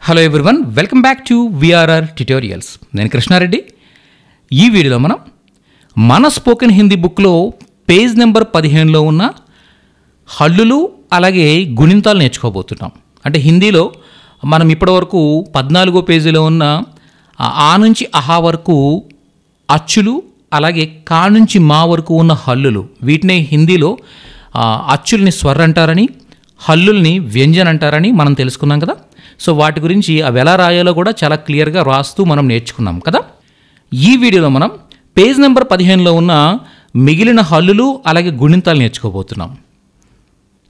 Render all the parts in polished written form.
Hello everyone, welcome back to VRR tutorials. నేను కృష్ణారెడ్డి. ఈ వీడియోలో మనం మన స్పోకెన్ హిందీ బుక్లో పేజ్ నెంబర్ 15లో ఉన్న హల్లులు అలాగే గుణింతాలు నేర్చుకోబోతున్నాం. అంటే హిందీలో మనం ఇప్పటివరకు 14వ పేజీలో ఉన్న ఆ నుంచి అహా వరకు అచ్చులు అలాగే కా నుంచి మా వరకు ఉన్న హల్లులు, వీటినే హిందీలో అచ్చుల్ని స్వర్ అంటారని, హల్లుల్ని వ్యంజన్ అంటారని మనం తెలుసుకున్నాం కదా. సో వాటి గురించి అవి ఎలా రాయాలో కూడా చాలా క్లియర్గా రాస్తూ మనం నేర్చుకున్నాం కదా. ఈ వీడియోలో మనం పేజ్ నెంబర్ 15లో ఉన్న మిగిలిన హల్లులు అలాగే గుణింతాలు నేర్చుకోబోతున్నాం.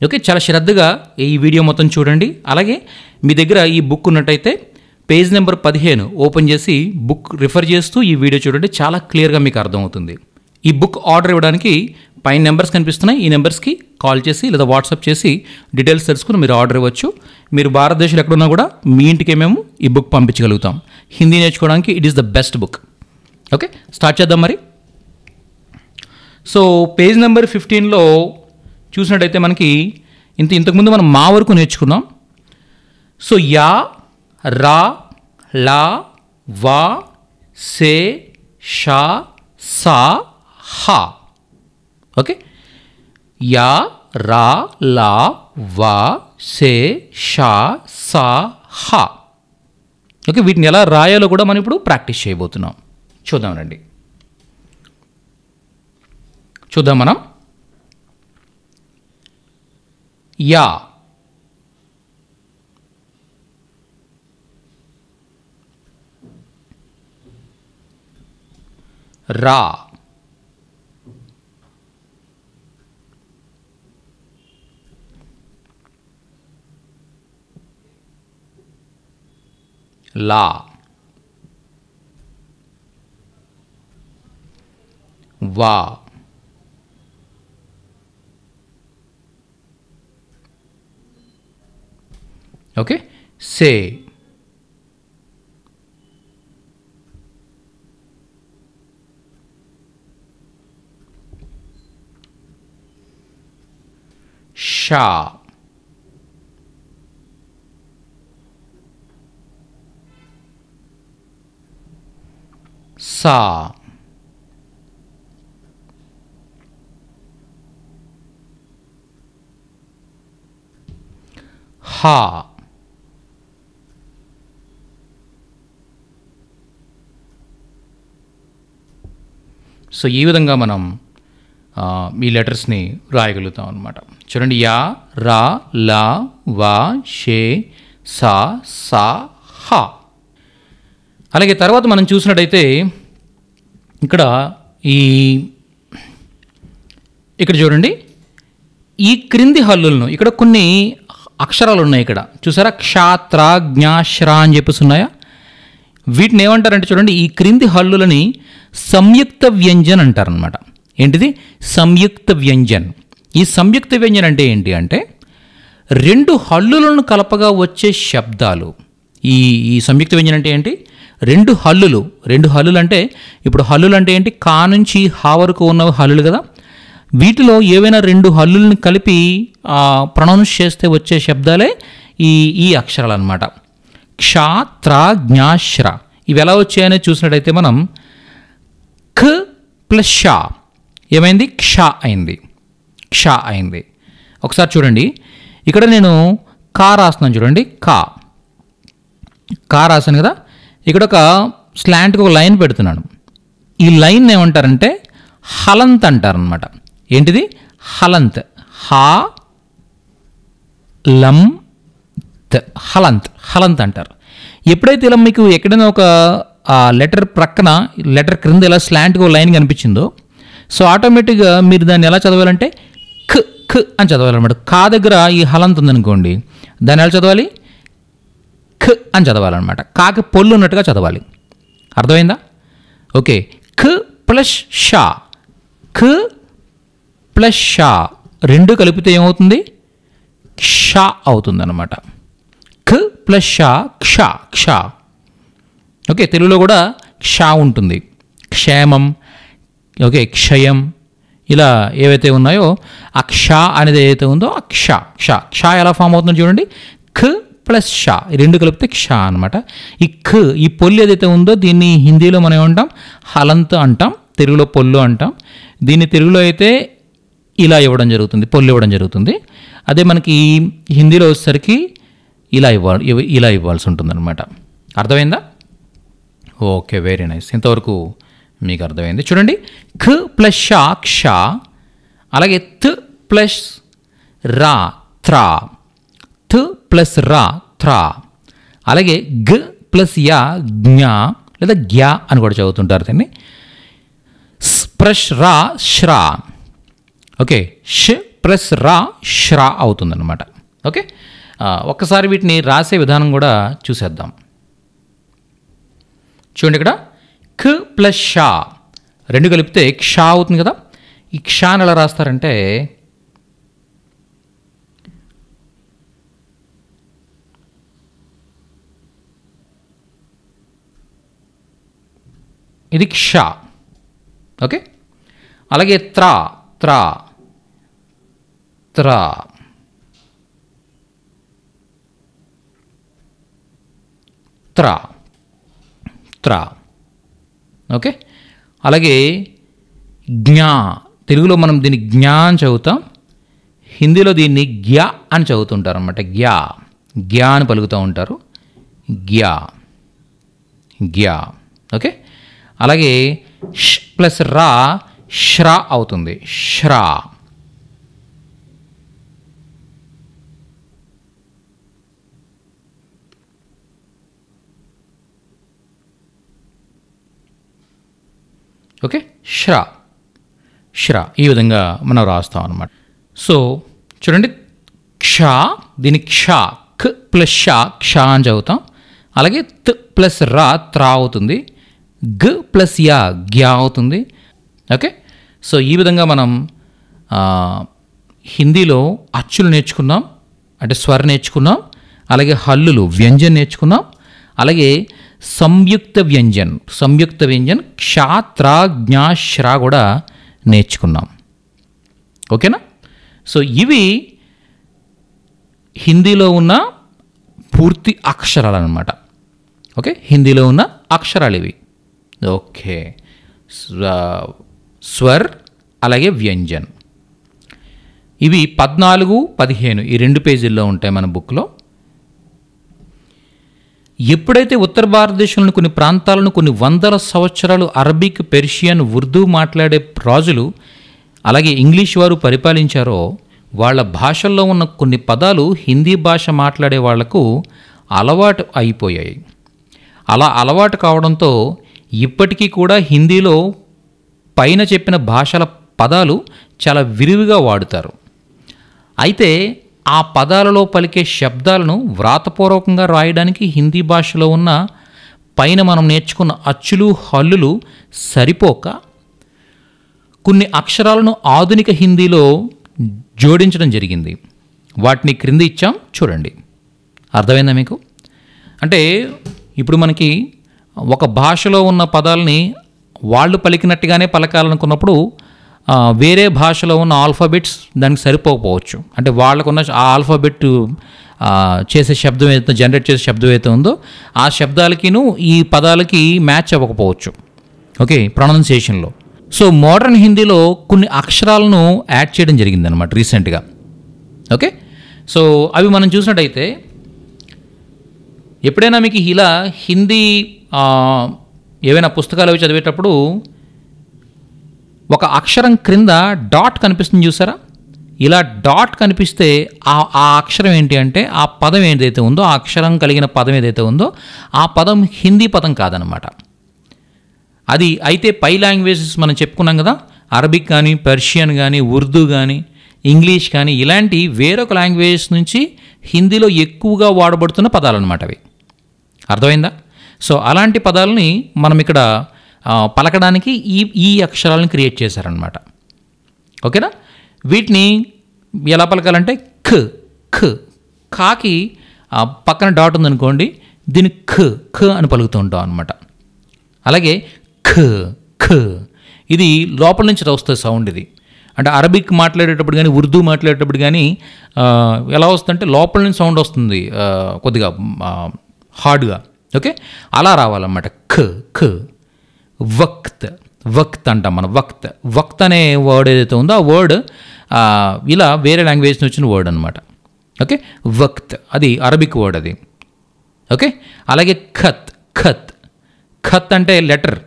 ఓకే, చాలా శ్రద్ధగా ఈ వీడియో మొత్తం చూడండి. అలాగే మీ దగ్గర ఈ బుక్ ఉన్నట్టయితే పేజ్ నెంబర్ 15 ఓపెన్ చేసి బుక్ రిఫర్ చేస్తూ ఈ వీడియో చూడండి. చాలా క్లియర్గా మీకు అర్థమవుతుంది. ఈ బుక్ ఆర్డర్ ఇవ్వడానికి పైన నెంబర్స్ కనిపిస్తున్నాయి. ఈ నెంబర్స్కి కాల్ చేసి లేదా వాట్సాప్ చేసి డీటెయిల్స్ తెలుసుకుని మీరు ఆర్డర్ ఇవ్వచ్చు. మీరు భారతదేశంలో ఎక్కడున్నా కూడా మీ ఇంటికే మేము ఈ బుక్ పంపించగలుగుతాం. హిందీ నేర్చుకోవడానికి it is the best book. Okay, start చేద్దాం మరి. సో పేజ్ నెంబర్ 15లో చూసినట్టయితే మనకి ఇంతకుముందు మనం మా వరకు నేర్చుకున్నాం. సో యా, రా, లా, వా, సే, షా, సా, హా. ఓకే, యా, రా, లా, వా, సే, షా, సా, హా. ఓకే, వీటిని ఎలా రాయాలో కూడా మనం ఇప్పుడు ప్రాక్టీస్ చేయబోతున్నాం. చూద్దాం రండి. చూద్దాం మనం. యా, రా, లా, వా, ఓకే, సే, షా, సా, హా. సో ఈ విధంగా మనం ఈ లెటర్స్ని రాయగలుగుతాం అన్నమాట. చూడండి, యా, రా, లా, వా, షే, సా, సా, హా. అలాగే తర్వాత మనం చూసినట్టయితే ఇక్కడ చూడండి, ఈ క్రింది హల్లులను ఇక్కడ కొన్ని అక్షరాలు ఉన్నాయి. ఇక్కడ చూసారా, క్షాత్ర, జ్ఞాశ్ర అని చెప్పేసి ఉన్నాయా. వీటిని ఏమంటారంటే చూడండి, ఈ క్రింది హల్లులని సంయుక్త వ్యంజన్ అంటారనమాట. ఏంటిది? సంయుక్త వ్యంజన్. ఈ సంయుక్త వ్యంజన్ అంటే ఏంటి అంటే రెండు హల్లులను కలపగా వచ్చే శబ్దాలు. ఈ సంయుక్త వ్యంజన్ అంటే ఏంటి? రెండు హల్లులు అంటే ఇప్పుడు హల్లులు అంటే ఏంటి? కా నుంచి హా వరకు ఉన్న హల్లులు కదా. వీటిలో ఏవైనా రెండు హల్లుల్ని కలిపి ప్రొనౌన్స్ చేస్తే వచ్చే శబ్దాలే ఈ అక్షరాలు అనమాట. క్ష, త్ర, జ్ఞాశ్ర. ఇవి ఎలా వచ్చాయని చూసినట్టయితే మనం ఖ ప్లస్ షా ఏమైంది? క్ష అయింది. ఒకసారి చూడండి, ఇక్కడ నేను కా రాస్తున్నాను. చూడండి, కా రాశాను కదా. ఇక్కడ ఒక స్లాంట్కి ఒక లైన్ పెడుతున్నాను. ఈ లైన్ ఏమంటారంటే హలంత్ అంటారనమాట. ఏంటిది? హలంత్. హా లం త్, హలంత్ అంటారు. ఎప్పుడైతే ఇలా మీకు ఎక్కడైనా ఒక లెటర్ ప్రక్కన లెటర్ క్రింద ఇలా స్లాంట్గా ఒక లైన్ కనిపించిందో, సో ఆటోమేటిక్గా మీరు దాన్ని ఎలా చదవాలంటే ఖ అని చదవాలన్నమాట. కా దగ్గర ఈ హలంత్ ఉందనుకోండి, దాన్ని ఎలా చదవాలి? ఖ అని చదవాలన్నమాట. కాకి పొల్లు ఉన్నట్టుగా చదవాలి. అర్థమైందా? ఓకే, ఖ ప్లస్ షా, ఖ ప్లస్ షా రెండు కలిపితే ఏమవుతుంది? క్ష అవుతుంది అన్నమాట. ఖ ప్లస్ షా, క్ష. ఓకే, తెలుగులో కూడా క్ష ఉంటుంది. క్షేమం, ఓకే, క్షయం, ఇలా ఏవైతే ఉన్నాయో ఆ క్ష అనేది ఏదైతే ఉందో ఆ క్ష ఎలా ఫామ్ అవుతుందో చూడండి. ఖ ప్లస్ షా, ఈ రెండు కలిపితే క్ష అనమాట. ఈ ఖ, ఈ పొల్లు ఏదైతే ఉందో దీన్ని హిందీలో మనం ఏమంటాం, హలంత్ అంటాం, తెలుగులో పొల్లు అంటాం. దీన్ని తెలుగులో అయితే ఇలా ఇవ్వడం జరుగుతుంది, పొల్లు ఇవ్వడం జరుగుతుంది. అదే మనకి హిందీలో వచ్చేసరికి ఇలా ఇవ్వాల్సి ఉంటుందన్నమాట. అర్థమైందా? Okay, very nice. ఇంతవరకు మీకు అర్థమైంది. చూడండి, ఖ ప్లస్ షా క్ష, అలాగే త్ ప్లస్ రా త్రా, థ్ ప్లస్ రా త్రా, అలాగే గ ప్లస్ యా జ్ఞా లేదా గ్యా అని కూడా చదువుతుంటారు దీన్ని. ప్లస్ రా శ్రా, ఓకే, ష్ ప్లస్ రా శ్రా అవుతుందన్నమాట. ఓకే, ఒక్కసారి వీటిని రాసే విధానం కూడా చూసేద్దాం. చూడండి, ఇక్కడ ఖ ప్లస్ షా రెండు కలిపితే క్ష అవుతుంది కదా. ఈ క్షాని ఎలా రాస్తారంటే ఇది క్ష, ఓకే. అలాగే త్రా త్రా త్రా, త్రా త్రా, ఓకే. అలాగే జ్ఞా, తెలుగులో మనం దీన్ని జ్ఞా అని చదువుతాం, హిందీలో దీన్ని గ్యా అని చదువుతుంటారు అన్నమాట. గ్యా గ్యా అని పలుకుతూ ఉంటారు, గ్యా గ్యా, ఓకే. అలాగే ష్ ప్లస్ రా శ్రా అవుతుంది, శ్రా. ఓకే, శ్రా శ్రా, ఈ విధంగా మనం రాస్తాం అన్నమాట. సో చూడండి, క్ష, దీని క్ష, ఖ ప్లస్ షా క్ష అని చదువుతాం. అలాగే త్ ప్లస్ రా త్రా అవుతుంది, గ ప్లస్ యా గ్యా అవుతుంది. ఓకే, సో ఈ విధంగా మనం హిందీలో అచ్చులు నేర్చుకున్నాం, అంటే స్వర నేర్చుకున్నాం, అలాగే హల్లులు వ్యంజన్ నేర్చుకున్నాం, అలాగే సంయుక్త వ్యంజన్ క్షా త్రా జ్ఞా శ్రా కూడా నేర్చుకున్నాం. ఓకేనా? సో ఇవి హిందీలో ఉన్న పూర్తి అక్షరాలు అన్నమాట. ఓకే, హిందీలో ఉన్న అక్షరాలు ఇవి. ఓకే, స్వర్ అలాగే వ్యంజన్, ఇవి 14, 15 ఈ 2 పేజీల్లో ఉంటాయి మన బుక్లో. ఎప్పుడైతే ఉత్తర భారతదేశంలోని కొన్ని ప్రాంతాలను కొన్ని వందల సంవత్సరాలు అరబిక్, పెర్షియన్, ఉర్దూ మాట్లాడే రాజులు అలాగే ఇంగ్లీష్ వారు పరిపాలించారో వాళ్ళ భాషల్లో ఉన్న కొన్ని పదాలు హిందీ భాష మాట్లాడే వాళ్లకు అలవాటు అయిపోయాయి. అలా అలవాటు కావడంతో ఇప్పటికీ కూడా హిందీలో పైన చెప్పిన భాషల పదాలు చాలా విరివిగా వాడుతారు. అయితే ఆ పదాలలో పలికే శబ్దాలను వ్రాతపూర్వకంగా రాయడానికి హిందీ భాషలో ఉన్న పైన మనం నేర్చుకున్న అచ్చులు, హల్లులు సరిపోక కొన్ని అక్షరాలను ఆధునిక హిందీలో జోడించడం జరిగింది. వాటిని క్రింద ఇచ్చాం, చూడండి. అర్థమైందా మీకు? అంటే ఇప్పుడు మనకి ఒక భాషలో ఉన్న పదాలని వాళ్ళు పలికినట్టుగానే పలకాలనుకున్నప్పుడు వేరే భాషలో ఉన్న ఆల్ఫాబెట్స్ దానికి సరిపోకపోవచ్చు. అంటే వాళ్ళకున్న ఆ ఆల్ఫాబెట్ చేసే శబ్దం ఏదైతే జనరేట్ చేసే శబ్దం ఏదైతే ఉందో ఆ శబ్దాలకిను ఈ పదాలకి మ్యాచ్ అవ్వకపోవచ్చు. ఓకే, ప్రొనౌన్సియేషన్లో. సో మోడర్న్ హిందీలో కొన్ని అక్షరాలను యాడ్ చేయడం జరిగిందనమాట రీసెంట్గా. ఓకే, సో అవి మనం చూసినట్టయితే ఎప్పుడైనా మీకు ఇలా హిందీ ఏవైనా పుస్తకాలు అవి చదివేటప్పుడు ఒక అక్షరం క్రింద డాట్ కనిపిస్తుంది చూసారా? ఇలా డాట్ కనిపిస్తే ఆ అక్షరం ఏంటి అంటే ఆ పదం ఏదైతే ఉందో, ఆ అక్షరం కలిగిన పదం ఏదైతే ఉందో ఆ పదం హిందీ పదం కాదనమాట. అది అయితే పై లాంగ్వేజెస్ మనం చెప్పుకున్నాం కదా, అరబిక్ కానీ, పర్షియన్ కానీ, ఉర్దూ కానీ, ఇంగ్లీష్ కానీ, ఇలాంటి వేరొక లాంగ్వేజెస్ నుంచి హిందీలో ఎక్కువగా వాడబడుతున్న పదాలు అనమాట అవి. అర్థమైందా? సో అలాంటి పదాలని మనం ఇక్కడ పలకడానికి ఈ అక్షరాలను క్రియేట్ చేశారనమాట. ఓకేనా? వీటిని ఎలా పలకాలంటే ఖ ఖ, కాకి పక్కన డాట్ ఉందనుకోండి, దీన్ని ఖ అని పలుకుతూ ఉంటాం అనమాట. అలాగే ఖ ఖ, ఇది లోపల నుంచి వస్తుంది సౌండ్ ఇది. అంటే అరబిక్ మాట్లాడేటప్పుడు కానీ ఉర్దూ మాట్లాడేటప్పుడు కానీ ఎలా వస్తుందంటే లోపల నుంచి సౌండ్ వస్తుంది కొద్దిగా హార్డ్గా. ఓకే, అలా రావాలన్నమాట. ఖ ఖ వక్త్ వక్త్ అంటాం మనం. వక్త్ అనే వర్డ్ ఏదైతే ఉందో ఆ వర్డ్ ఇలా వేరే లాంగ్వేజ్ నుంచి వచ్చిన వర్డ్ అనమాట. ఓకే, వక్త్ అది అరబిక్ వర్డ్ అది. ఓకే, అలాగే ఖత్ ఖత్ ఖత్ అంటే లెటర్.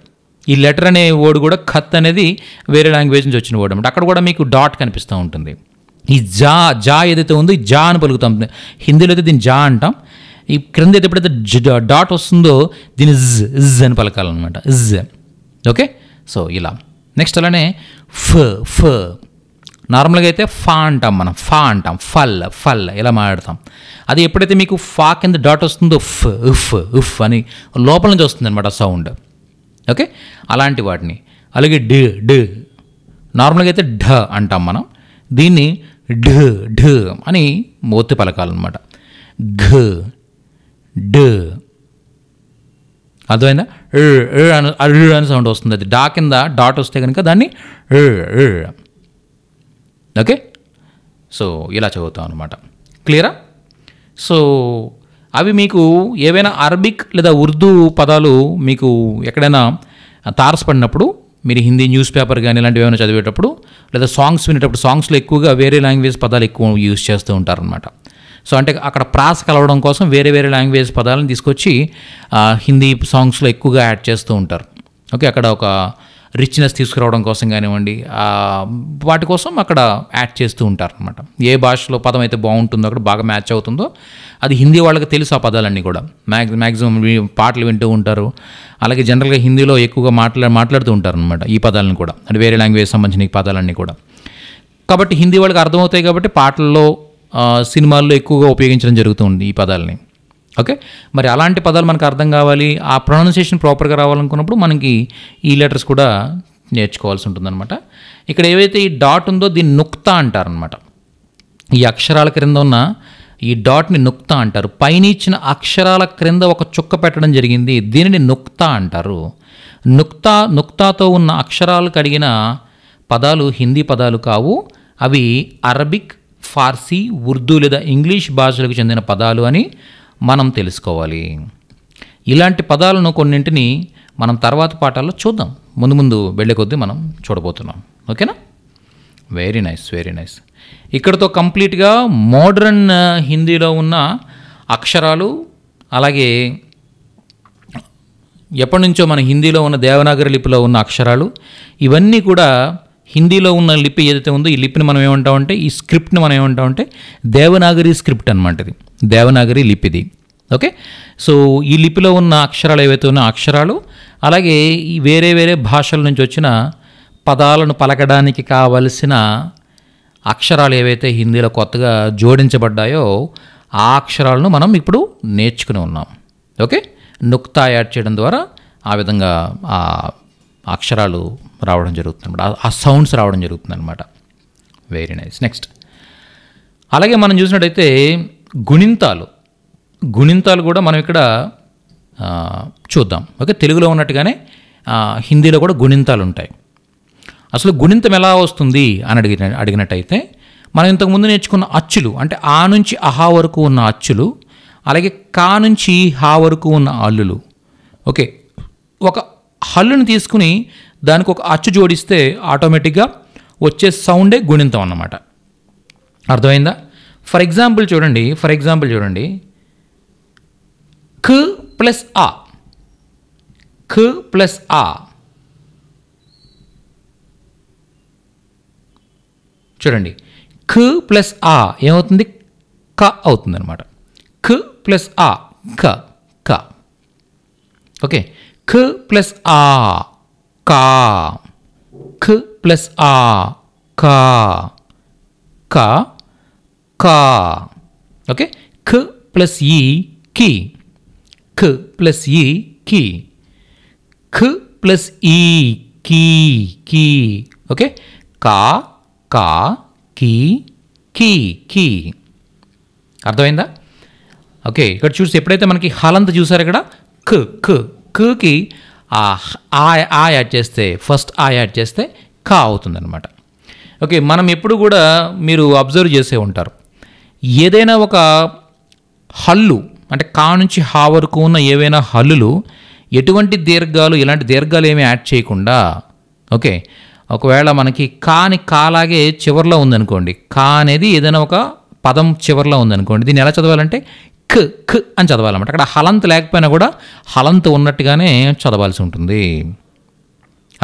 ఈ లెటర్ అనే వర్డ్ కూడా ఖత్ అనేది వేరే లాంగ్వేజ్ నుంచి వచ్చిన వర్డ్ అనమాట. అక్కడ కూడా మీకు డాట్ కనిపిస్తూ ఉంటుంది. ఈ జా ఏదైతే ఉందో ఈ జా అని పలుకుతాం. హిందీలో అయితే దీన్ని జా అంటాం. ఈ క్రింద అయితే ఎప్పుడైతే డాట్ వస్తుందో దీన్ని ఇజ్ అని పలకాలన్నమాట. ఇజ్. ఓకే, సో ఇలా. నెక్స్ట్ అలానే ఫ నార్మల్గా అయితే ఫా అంటాం మనం. ఫా అంటాం. ఫల్ ఇలా మాట్లాడతాం. అది ఎప్పుడైతే మీకు ఫా కింద డాట్ వస్తుందో ఉఫ్ అని లోపల నుంచి వస్తుంది అనమాట సౌండ్. ఓకే, అలాంటి వాటిని. అలాగే డ్ నార్మల్గా అయితే ఢ అంటాం మనం. దీన్ని ఢ అని ఒత్తి పలకాలన్నమాట. ఘ డ్ అర్థమైందా? అని సౌండ్ వస్తుంది. అది డా కింద డాట్ వస్తే కనుక దాన్ని ఓకే, సో ఇలా చదువుతాం అనమాట. క్లియరా? సో అవి మీకు ఏవైనా అరబిక్ లేదా ఉర్దూ పదాలు మీకు ఎక్కడైనా తారసపడినప్పుడు మీరు హిందీ న్యూస్ పేపర్ కానీ ఇలాంటివి ఏమైనా చదివేటప్పుడు లేదా సాంగ్స్ వినేటప్పుడు సాంగ్స్లో ఎక్కువగా వేరే లాంగ్వేజ్ పదాలు ఎక్కువ యూజ్ చేస్తూ ఉంటారనమాట. సో అంటే అక్కడ ప్రాస కలవడం కోసం వేరే వేరే లాంగ్వేజ్ పదాలను తీసుకొచ్చి హిందీ సాంగ్స్లో ఎక్కువగా యాడ్ చేస్తూ ఉంటారు. ఓకే, అక్కడ ఒక రిచ్నెస్ తీసుకురావడం కోసం కానివ్వండి వాటి కోసం అక్కడ యాడ్ చేస్తూ ఉంటారు అనమాట. ఏ భాషలో పదం అయితే బాగుంటుందో అక్కడ బాగా మ్యాచ్ అవుతుందో అది హిందీ వాళ్ళకి తెలుసు ఆ పదాలన్నీ కూడా. మ్యాక్సిమం పాటలు వింటూ ఉంటారు. అలాగే జనరల్గా హిందీలో ఎక్కువగా మాట్లాడుతూ ఉంటారు అనమాట ఈ పదాలను కూడా, అంటే వేరే లాంగ్వేజ్ సంబంధించిన ఈ పదాలన్నీ కూడా. కాబట్టి హిందీ వాళ్ళకి అర్థమవుతాయి కాబట్టి పాటల్లో సినిమాల్లో ఎక్కువగా ఉపయోగించడం జరుగుతుంది ఈ పదాలని. ఓకే, మరి అలాంటి పదాలు మనకు అర్థం కావాలి, ఆ ప్రొనౌన్సియేషన్ ప్రాపర్గా రావాలనుకున్నప్పుడు మనకి ఈ లెటర్స్ కూడా నేర్చుకోవాల్సి ఉంటుందన్నమాట. ఇక్కడ ఏవైతే ఈ డాట్ ఉందో దీన్ని నుక్తా అంటారనమాట. ఈ అక్షరాల క్రింద ఉన్న ఈ డాట్ని నుక్తా అంటారు. పైన ఇచ్చిన అక్షరాల క్రింద ఒక చుక్క పెట్టడం జరిగింది, దీనిని నుక్తా అంటారు. నుక్తాతో ఉన్న అక్షరాలు కడిగిన పదాలు హిందీ పదాలు కావు. అవి అరబిక్, ఫార్సీ, ఉర్దూ లేదా ఇంగ్లీష్ భాషలకు చెందిన పదాలు అని మనం తెలుసుకోవాలి. ఇలాంటి పదాలను కొన్నింటిని మనం తర్వాత పాఠాల్లో చూద్దాం. ముందు వెళ్ళే కొద్దీ మనం చూడబోతున్నాం. ఓకేనా? Very nice. ఇక్కడతో కంప్లీట్గా మోడ్రన్ హిందీలో ఉన్న అక్షరాలు, అలాగే ఎప్పటి నుంచో మన హిందీలో ఉన్న దేవనాగరి లిపిలో ఉన్న అక్షరాలు, ఇవన్నీ కూడా హిందీలో ఉన్న లిపి ఏదైతే ఉందో ఈ లిపిని మనం ఏమంటామంటే, ఈ స్క్రిప్ట్ని మనం ఏమంటామంటే దేవనాగరి స్క్రిప్ట్ అనమాట. ఇది దేవనాగరి లిపిది. ఓకే, సో ఈ లిపిలో ఉన్న అక్షరాలు ఏవైతే ఉన్నాయో అక్షరాలు, అలాగే ఈ వేరే వేరే భాషల నుంచి వచ్చిన పదాలను పలకడానికి కావలసిన అక్షరాలు ఏవైతే హిందీలో కొత్తగా జోడించబడ్డాయో ఆ అక్షరాలను మనం ఇప్పుడు నేర్చుకుని ఉన్నాం. ఓకే, నుక్తా యాడ్ చేయడం ద్వారా ఆ విధంగా ఆ అక్షరాలు రావడం జరుగుతుంది అనమాట, ఆ సౌండ్స్ రావడం జరుగుతుంది అనమాట. Very nice. నెక్స్ట్ అలాగే మనం చూసినట్టయితే గుణింతాలు కూడా మనం ఇక్కడ చూద్దాం. ఓకే, తెలుగులో ఉన్నట్టుగానే హిందీలో కూడా గుణింతాలు ఉంటాయి. అసలు గుణింతం ఎలా వస్తుంది అని అడిగినట్టయితే మనం ఇంతకుముందు నేర్చుకున్న అచ్చులు, అంటే ఆ నుంచి అహా వరకు ఉన్న అచ్చులు, అలాగే కా నుంచి హా వరకు ఉన్న హల్లులు. ఓకే, ఒక హల్లుని తీసుకుని దానికి ఒక అచ్చు జోడిస్తే ఆటోమేటిక్గా వచ్చే సౌండే గుణింతం అన్నమాట. అర్థమైందా? ఫర్ ఎగ్జాంపుల్ చూడండి, ఖ ప్లస్ ఆ, చూడండి, ఖ ప్లస్ ఆ ఏమవుతుంది? క అవుతుంది అనమాట. ఖ ప్లస్ ఆ క. ఓకే, ఖ ప్లస్ ఆ కా, ఖ ప్లస్ ఆ కా కా. ఓకే, ఖ ప్లస్ ఈ కి, ఖ ప్లస్ ఈ కి, ఖ ప్లస్ ఈ కీ. ఓకే, కా కీ కీ. అర్థమైందా? ఓకే, ఇక్కడ చూసి ఎప్పుడైతే మనకి హలంత చూసారు ఇక్కడ ఖకి ఆ యాడ్ చేస్తే, ఫస్ట్ ఆ యాడ్ చేస్తే కా అవుతుందన్నమాట. ఓకే, మనం ఎప్పుడు కూడా మీరు అబ్జర్వ్ చేసే ఉంటారు, ఏదైనా ఒక హల్లు అంటే కా నుంచి హా వరకు ఉన్న ఏవైనా హల్లులు ఎటువంటి దీర్ఘాలు, ఇలాంటి దీర్ఘాలు ఏమీ యాడ్ చేయకుండా, ఓకే, ఒకవేళ మనకి కాని కాలాగే చివరిలో ఉందనుకోండి, కా అనేది ఏదైనా ఒక పదం చివరిలో ఉందనుకోండి, దీన్ని ఎలా చదవాలంటే ఖ ఖ అని చదవాలన్నమాట. అక్కడ హలంత్ లేకపోయినా కూడా హలంత్ ఉన్నట్టుగానే చదవాల్సి ఉంటుంది.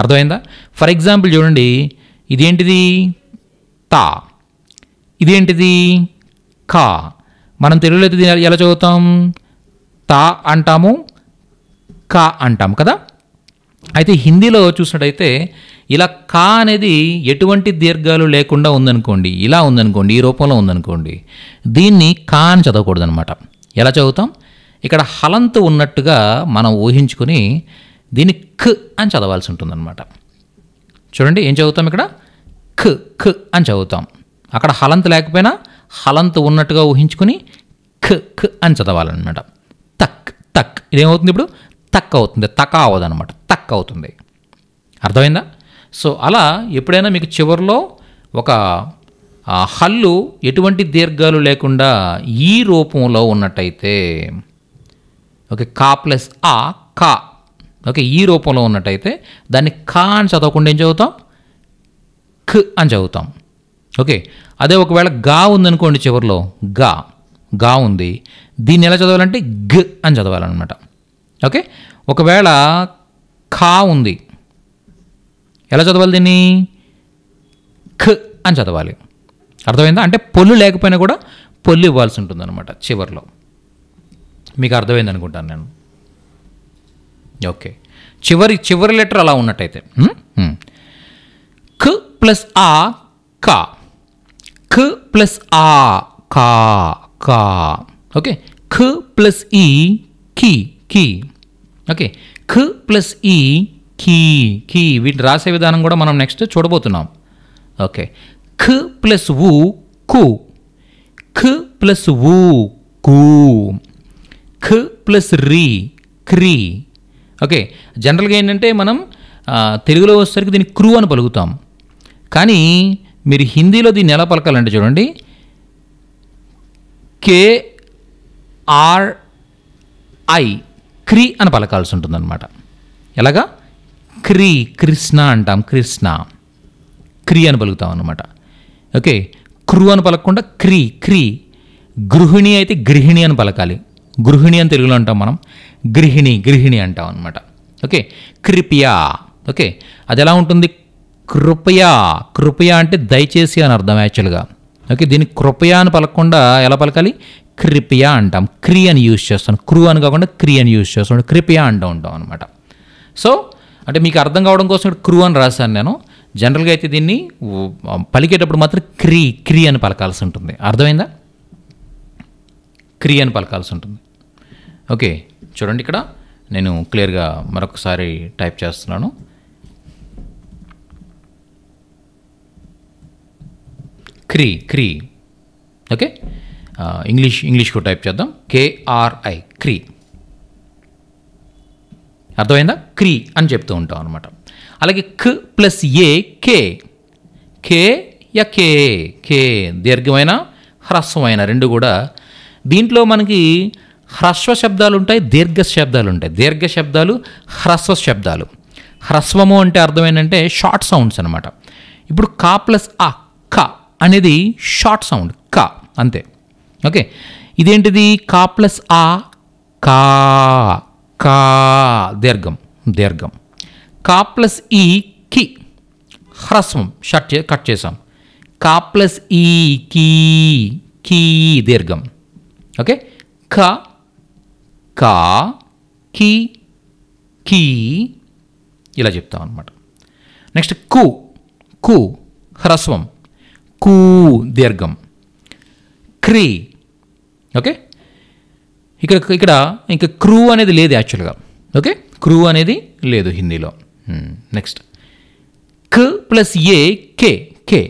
అర్థమైందా? ఫర్ ఎగ్జాంపుల్ చూడండి, ఇదేంటిది తా, ఇదేంటిది కా. మనం తెలుగులో అయితే ఎలా చదువుతాం? తా అంటాము, కా అంటాం కదా. అయితే హిందీలో చూసినట్టయితే ఇలా కా అనేది ఎటువంటి దీర్ఘాలు లేకుండా ఉందనుకోండి, ఇలా ఉందనుకోండి, ఈ రూపంలో ఉందనుకోండి, దీన్ని కా అని చదవకూడదు అనమాట. ఎలా చదువుతాం? ఇక్కడ హలంతు ఉన్నట్టుగా మనం ఊహించుకొని దీన్ని ఖ అని చదవాల్సి ఉంటుందన్నమాట. చూడండి ఏం చదువుతాం, ఇక్కడ ఖ ఖ అని చదువుతాం. అక్కడ హలంతు లేకపోయినా హలంతు ఉన్నట్టుగా ఊహించుకొని ఖ ఖ అని చదవాలన్నమాట. తక్ తక్, ఇదేమవుతుంది ఇప్పుడు? తక్ అవుతుంది, తకా అవ్వదన్నమాట, తక్ అవుతుంది. అర్థమైందా? సో అలా ఎప్పుడైనా మీకు చివరిలో ఒక హల్లు ఎటువంటి దీర్ఘాలు లేకుండా ఈ రూపంలో ఉన్నట్టయితే, ఓకే, కా ప్లస్ ఆ కా, ఓకే, ఈ రూపంలో ఉన్నట్టయితే దాన్ని కా అని చదవకుండా ఏం చదువుతాం? ఖ అని చదువుతాం. ఓకే, అదే ఒకవేళ గా ఉందనుకోండి, చివరిలో గా గా ఉంది, దీన్ని ఎలా చదవాలంటే గ అని చదవాలన్నమాట. ఓకే, ఒకవేళ ఖా ఉంది, ఎలా చదవాలి దీన్ని? ఖ అని చదవాలి. అర్థమైందా? అంటే పొల్లు లేకపోయినా కూడా పొల్లు ఇవ్వాల్సి ఉంటుందన్నమాట చివరిలో. మీకు అర్థమైంది అనుకుంటాను నేను. ఓకే, చివరి లెటర్ అలా ఉన్నట్టయితే ఖ ప్లస్ ఆ కా, ఖ ప్లస్ ఆ కా కా, ఓకే, ఖ ప్లస్ ఈ కీ కీ, ఓకే, ఖ ప్లస్ ఈ కీ కీ. వీటిని రాసే విధానం కూడా మనం నెక్స్ట్ చూడబోతున్నాం. ఓకే, ఖ ప్లస్ వు కు, ఖ ప్లస్ వు కు, ఖ ప్లస్ రీ క్రీ. ఓకే, జనరల్గా ఏంటంటే మనం తెలుగులో వచ్చేసరికి దీన్ని క్రూ అని పలుకుతాం, కానీ మీరు హిందీలో దీన్ని ఎలా పలకాలంటే చూడండి, KRI క్రీ అని పలకాల్సి ఉంటుందన్నమాట. ఎలాగా? క్రీ, కృష్ణ అంటాం, కృష్ణ, క్రీ అని పలుకుతాం అన్నమాట. ఓకే, క్రూ అని పలకకుండా క్రీ క్రీ. గృహిణి అయితే గృహిణి అని పలకాలి, గృహిణి అని తెలుగులో అంటాం మనం, గృహిణి గృహిణి అంటాం అనమాట. ఓకే, కృపయా, ఓకే, అది ఎలా ఉంటుంది? కృపయా, కృపయా అంటే దయచేసి అని అర్థం యాక్చువల్గా. ఓకే, దీన్ని కృపయా అని పలకకుండా ఎలా పలకాలి? కృపయా అంటాం, క్రీ అని యూజ్ చేస్తాం, క్రూ అని కాకుండా క్రీ అని యూజ్ చేస్తాం, కృపయా అంటూ ఉంటాం అనమాట. సో అంటే మీకు అర్థం కావడం కోసం ఇక్కడ క్రూ అని రాశాను నేను. జనరల్గా అయితే దీన్ని పలికేటప్పుడు మాత్రం క్రీ క్రీ అని పలకాల్సి ఉంటుంది. అర్థమైందా? క్రీ అని పలకాల్సి ఉంటుంది. ఓకే, చూడండి ఇక్కడ నేను క్లియర్గా మరొకసారి టైప్ చేస్తున్నాను. క్రీ క్రీ. ఓకే, ఇంగ్లీష్కు టైప్ చేద్దాం, KRI క్రీ. అర్థమైందా? క్రీ అని చెప్తూ ఉంటాం అనమాట. అలాగే ఖ ప్లస్ ఏ కే, కే యా కే, కే దీర్ఘమైన హ్రస్వమైన రెండు కూడా. దీంట్లో మనకి హ్రస్వ శబ్దాలు ఉంటాయి, దీర్ఘ శబ్దాలు ఉంటాయి. దీర్ఘ శబ్దాలు, హ్రస్వ శబ్దాలు. హ్రస్వము అంటే అర్థం ఏంటంటే షార్ట్ సౌండ్స్ అనమాట. ఇప్పుడు కా ప్లస్ ఆ క అనేది షార్ట్ సౌండ్, క అంతే. ఓకే, ఇదేంటిది? కా ప్లస్ ఆ కా, కా దీర్ఘం దీర్ఘం. కా ప్లస్ ఈ కి హ్రస్వం, కట్ చేసాం. కా ప్లస్ ఈ కీ, కీ దీర్ఘం. ఓకే, క కా కీ కీ ఇలా చెప్తాం అనమాట. నెక్స్ట్ కు, కు హ్రస్వం, కూ దీర్ఘం. క్రీ. ఓకే, ఇక్కడ ఇంకా క్రూ అనేది లేదు యాక్చువల్గా. ఓకే, క్రూ అనేది లేదు హిందీలో. నెక్స్ట్ క ప్లస్ ఏ కే, కే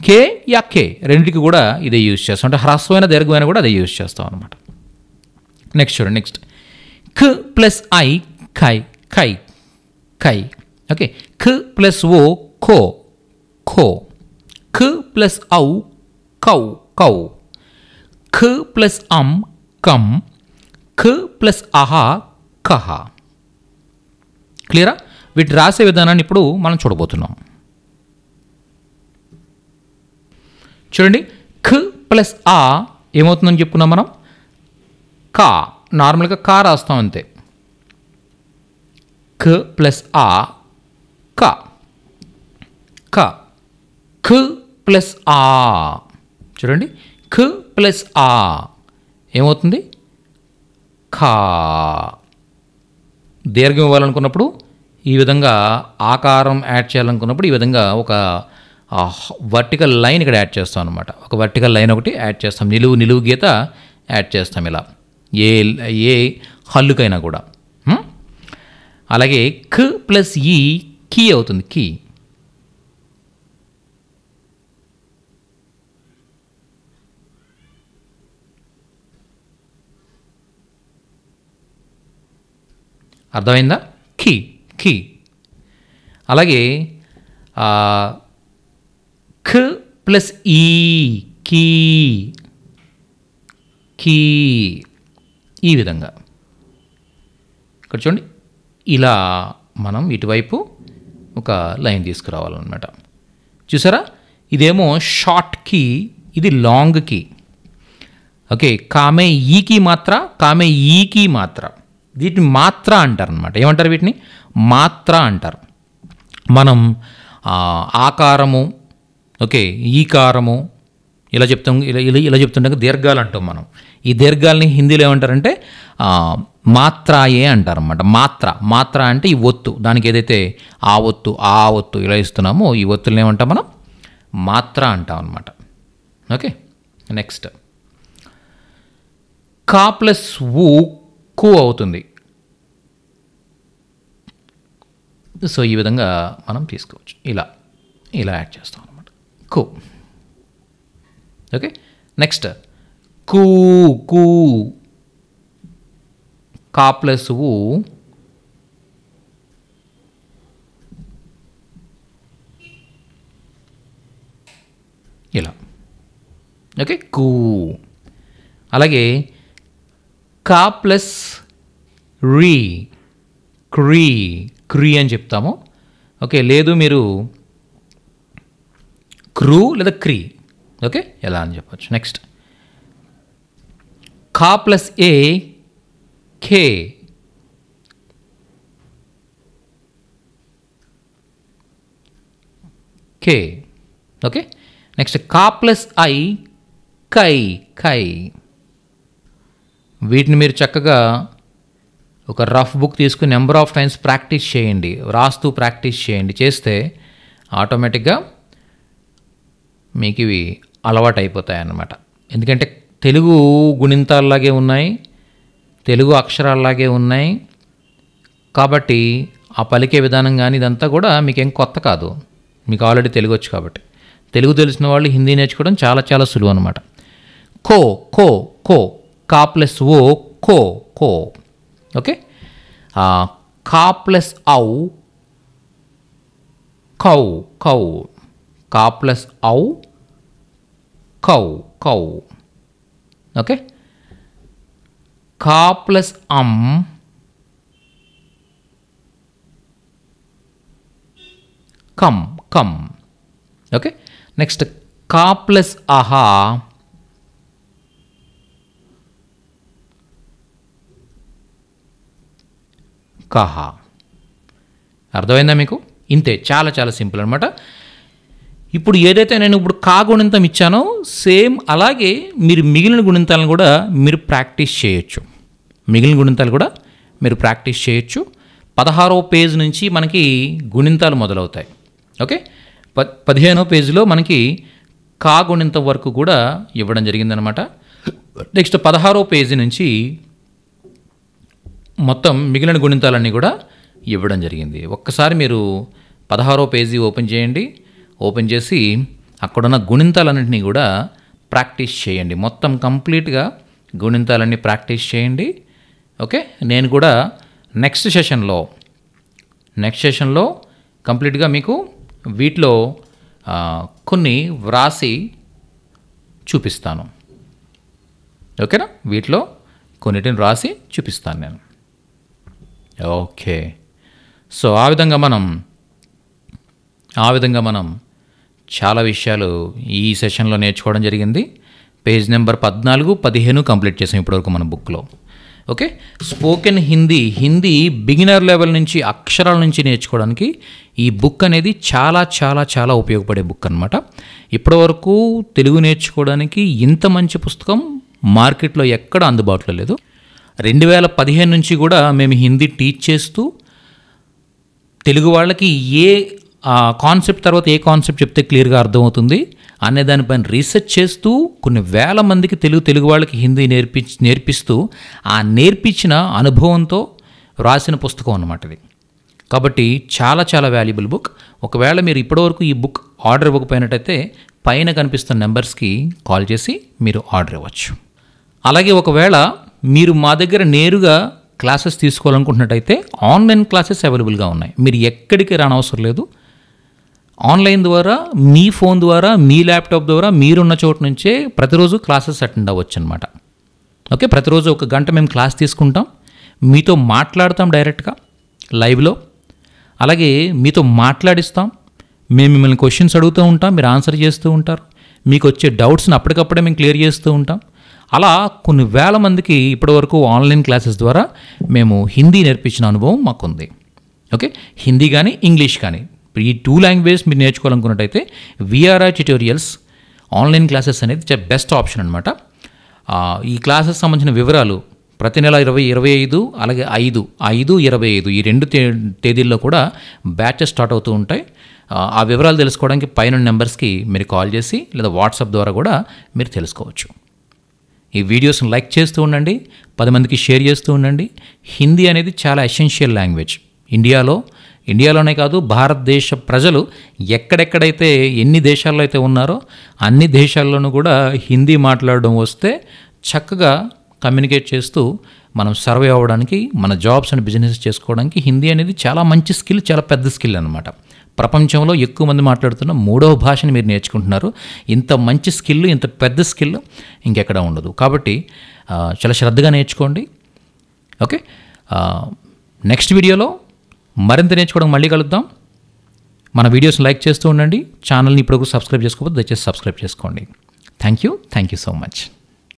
కే యా కే రెండింటికి కూడా ఇదే యూజ్ చేస్తాం, అంటే హ్రస్వమైన దీర్ఘమైన కూడా అదే యూజ్ చేస్తాం అనమాట. నెక్స్ట్ చూడండి, నెక్స్ట్ ఖ ప్లస్ ఐ ఖై, ఖై ఖై. ఓకే, ఖ ప్లస్ ఓ ఖో, ఖో ఖ ప్లస్ ఔ కౌ కౌ. ఖ ప్లస్ అం కం. ఖ ప్లస్ అహ కహ. క్లియరా? వీటి రాసే విధానాన్ని ఇప్పుడు మనం చూడబోతున్నాం. చూడండి, ఖ ప్లస్ ఆ ఏమవుతుందని చెప్పుకున్నాం మనం? కా. నార్మల్గా కా రాస్తాం అంతే. ఖ ప్లస్ ఆ క. క. ఖ ప్లస్ ఆ. చూడండి, ఖ ప్లస్ ఆ ఏమవుతుంది? ఖా. దీర్ఘం ఇవ్వాలనుకున్నప్పుడు ఈ విధంగా ఆకారం యాడ్ చేయాలనుకున్నప్పుడు ఈ విధంగా ఒక వర్టికల్ లైన్ ఇక్కడ యాడ్ చేస్తాం అనమాట. ఒక వర్టికల్ లైన్ ఒకటి యాడ్ చేస్తాం, నిలువు గీత యాడ్ చేస్తాం ఇలా ఏ హల్లుకైనా కూడా. అలాగే ఖ ప్లస్ ఈ కీ అవుతుంది. కీ. అర్థమైందా? కీ. కీ. అలాగే ఖ ప్లస్ ఈ కీ. కీ. ఈ విధంగా ఇక్కడ చూడండి, ఇలా మనం ఇటువైపు ఒక లైన్ తీసుకురావాలన్నమాట. చూసారా? ఇదేమో షార్ట్ కీ, ఇది లాంగ్ కీ. ఓకే, కామే ఈకి మాత్ర, కామే ఈకి మాత్ర. వీటిని మాత్ర అంటారు అనమాట. ఏమంటారు వీటిని? మాత్ర అంటారు. మనం ఆకారము, ఓకే, ఈకారము ఇలా చెప్తాం. ఇలా చెప్తుండగా దీర్ఘాలు అంటాం మనం. ఈ దీర్ఘాలని హిందీలో ఏమంటారంటే మాత్రాయే అంటారన్నమాట. మాత్ర అంటే ఈ ఒత్తు, దానికి ఏదైతే ఆ ఒత్తు ఇలా ఇస్తున్నామో ఈ ఒత్తులను ఏమంటాం మనం? మాత్ర అంటాం అనమాట. ఓకే, నెక్స్ట్ కా ప్లస్ ఊ కు అవుతుంది. సో ఈ విధంగా మనం తీసుకోవచ్చు. ఇలా యాడ్ చేస్తాం అనమాట. కు. ఓకే, నెక్స్ట్ కూ. కూ. కా ప్లస్ ఊ ఇలా. ఓకే, కూ. అలాగే కా ప్లస్ రీ క్రీ అని చెప్తాము. ఓకే, లేదు మీరు క్రూ లేదా క్రీ. ఓకే, ఎలా అని చెప్పచ్చు. నెక్స్ట్ కా ప్లస్ ఏ కే. కే. ఓకే, నెక్స్ట్ కా ప్లస్ ఐ కై. వీటిని మీరు చక్కగా ఒక రఫ్ బుక్ తీసుకుని నెంబర్ ఆఫ్ టైమ్స్ ప్రాక్టీస్ చేయండి, రాస్తూ ప్రాక్టీస్ చేయండి. చేస్తే ఆటోమేటిక్గా మీకు ఇవి అలవాటు అయిపోతాయి అన్నమాట. ఎందుకంటే తెలుగు గుణింతాల్లాగే ఉన్నాయి, తెలుగు అక్షరాల్లాగే ఉన్నాయి. కాబట్టి ఆ పలికే విధానం కానీ ఇదంతా కూడా మీకేం కొత్త కాదు, మీకు ఆల్రెడీ తెలుగు వచ్చు. కాబట్టి తెలుగు తెలిసిన వాళ్ళు హిందీ నేర్చుకోవడం చాలా చాలా సులువు అనమాట. కో కో కో. కా ప్లస్ ఓ కో. ఓకే, కా ప్లస్ ఔ కౌ. కా ప్లస్ ఔ కౌ. ఓకే, కా ప్లస్ అం కం. ఓకే, నెక్స్ట్ కా ప్లస్ అహా కహ. అర్థమైందా మీకు? ఇంతే, చాలా చాలా సింపుల్ అనమాట. ఇప్పుడు ఏదైతే నేను ఇప్పుడు కా గుణింతం ఇచ్చానో సేమ్ అలాగే మీరు మిగిలిన గుణింతాలను కూడా మీరు ప్రాక్టీస్ చేయొచ్చు. 16వ పేజ్ నుంచి మనకి గుణింతాలు మొదలవుతాయి. ఓకే, 15వ పేజీలో మనకి కా గుణింతం వరకు కూడా ఇవ్వడం జరిగిందనమాట. నెక్స్ట్ 16వ పేజీ నుంచి మొత్తం మిగిలిన గుణింతాలన్నీ కూడా ఇవ్వడం జరిగింది. ఒక్కసారి మీరు 16వ పేజీ ఓపెన్ చేయండి. ఓపెన్ చేసి అక్కడున్న గుణింతాలన్నింటినీ కూడా ప్రాక్టీస్ చేయండి. మొత్తం కంప్లీట్గా గుణింతాలన్నీ ప్రాక్టీస్ చేయండి. ఓకే, నేను కూడా నెక్స్ట్ సెషన్లో కంప్లీట్గా మీకు వీటిలో కొన్ని వ్రాసి చూపిస్తాను. ఓకేనా? వీటిలో కొన్నిటిని రాసి చూపిస్తాను నేను. ఓకే. సో ఆ విధంగా మనం చాలా విషయాలు ఈ సెషన్లో నేర్చుకోవడం జరిగింది. పేజ్ నెంబర్ 14, 15 కంప్లీట్ చేసాం ఇప్పటివరకు మన బుక్లో. Okay. Spoken Hindi beginner level నుంచి అక్షరాల నుంచి నేర్చుకోవడానికి ఈ బుక్ అనేది చాలా చాలా చాలా ఉపయోగపడే బుక్ అనమాట. ఇప్పటివరకు తెలుగు నేర్చుకోవడానికి ఇంత మంచి పుస్తకం మార్కెట్లో ఎక్కడ అందుబాటులో లేదు. 2015 నుంచి కూడా మేము హిందీ టీచ్ చేస్తూ తెలుగు వాళ్ళకి ఏ కాన్సెప్ట్ తర్వాత ఏ కాన్సెప్ట్ చెప్తే క్లియర్గా అర్థమవుతుంది అనే దానిపైన రీసెర్చ్ చేస్తూ కొన్ని వేల మందికి తెలుగు వాళ్ళకి హిందీ నేర్పిస్తూ ఆ నేర్పించిన అనుభవంతో రాసిన పుస్తకం అన్నమాట ఇది. కాబట్టి చాలా చాలా వాల్యుబుల్ బుక్. ఒకవేళ మీరు ఇప్పటివరకు ఈ బుక్ ఆర్డర్ ఇవ్వకపోయినట్టయితే పైన కనిపిస్తున్న నెంబర్స్కి కాల్ చేసి మీరు ఆర్డర్ ఇవ్వచ్చు. అలాగే ఒకవేళ మీరు మా దగ్గర నేరుగా క్లాసెస్ తీసుకోవాలనుకుంటున్నట్టయితే ఆన్లైన్ క్లాసెస్ అవైలబుల్గా ఉన్నాయి. మీరు ఎక్కడికి రానవసరం లేదు. ఆన్లైన్ ద్వారా మీ ఫోన్ ద్వారా మీ ల్యాప్టాప్ ద్వారా మీరున్న చోటు నుంచే ప్రతిరోజు క్లాసెస్ అటెండ్ అవ్వచ్చు అనమాట. ఓకే. ప్రతిరోజు 1 గంట మేము క్లాస్ తీసుకుంటాం, మీతో మాట్లాడతాం డైరెక్ట్గా లైవ్లో. అలాగే మీతో మాట్లాడిస్తాం, మేము మిమ్మల్ని క్వశ్చన్స్ అడుగుతూ ఉంటాం, మీరు ఆన్సర్ చేస్తూ ఉంటారు. మీకు వచ్చే డౌట్స్ని అప్పటికప్పుడే మేము క్లియర్ చేస్తూ ఉంటాం. అలా కొన్ని వేల మందికి ఇప్పటివరకు ఆన్లైన్ క్లాసెస్ ద్వారా మేము హిందీ నేర్పించిన అనుభవం మాకుంది. ఓకే. హిందీ కానీ ఇంగ్లీష్ కానీ ఈ 2 లాంగ్వేజెస్ మీరు నేర్చుకోవాలనుకున్నట్టయితే విఆర్ఆర్ ట్యుటోరియల్స్ ఆన్లైన్ క్లాసెస్ అనేది బెస్ట్ ఆప్షన్ అనమాట. ఈ క్లాసెస్ సంబంధించిన వివరాలు ప్రతి నెల 25 అలాగే 5, 25 ఈ 2 తేదీల్లో కూడా బ్యాచెస్ స్టార్ట్ అవుతూ ఉంటాయి. ఆ వివరాలు తెలుసుకోవడానికి పైన నెంబర్స్కి మీరు కాల్ చేసి లేదా వాట్సాప్ ద్వారా కూడా మీరు తెలుసుకోవచ్చు. ఈ వీడియోస్ని లైక్ చేస్తూ ఉండండి, 10 మందికి షేర్ చేస్తూ ఉండండి. హిందీ అనేది చాలా ఎసెన్షియల్ లాంగ్వేజ్. ఇండియాలోనే కాదు, భారతదేశ ప్రజలు ఎక్కడెక్కడైతే ఎన్ని దేశాల్లో అయితే ఉన్నారో అన్ని దేశాల్లోనూ కూడా హిందీ మాట్లాడడం వస్తే చక్కగా కమ్యూనికేట్ చేస్తూ మనం సర్వే అవ్వడానికి, మన జాబ్స్ అండ్ బిజినెస్ చేసుకోవడానికి హిందీ అనేది చాలా మంచి స్కిల్, చాలా పెద్ద స్కిల్ అనమాట. ప్రపంచంలో ఎక్కువ మంది మాట్లాడుతున్న 3వ భాషని మీరు నేర్చుకుంటున్నారు. ఇంత మంచి స్కిల్, ఇంత పెద్ద స్కిల్ ఇంకెక్కడ ఉండదు. కాబట్టి చాలా శ్రద్ధగా నేర్చుకోండి. ఓకే. నెక్స్ట్ వీడియోలో మరింత నేర్చుకోవడం మళ్ళీ కలుద్దాం. మన వీడియోస్ని లైక్ చేస్తూ ఉండండి. ఛానల్ని ఇప్పుడు సబ్స్క్రైబ్ చేసుకోకపోతే దయచేసి సబ్స్క్రైబ్ చేసుకోండి. Thank you so much.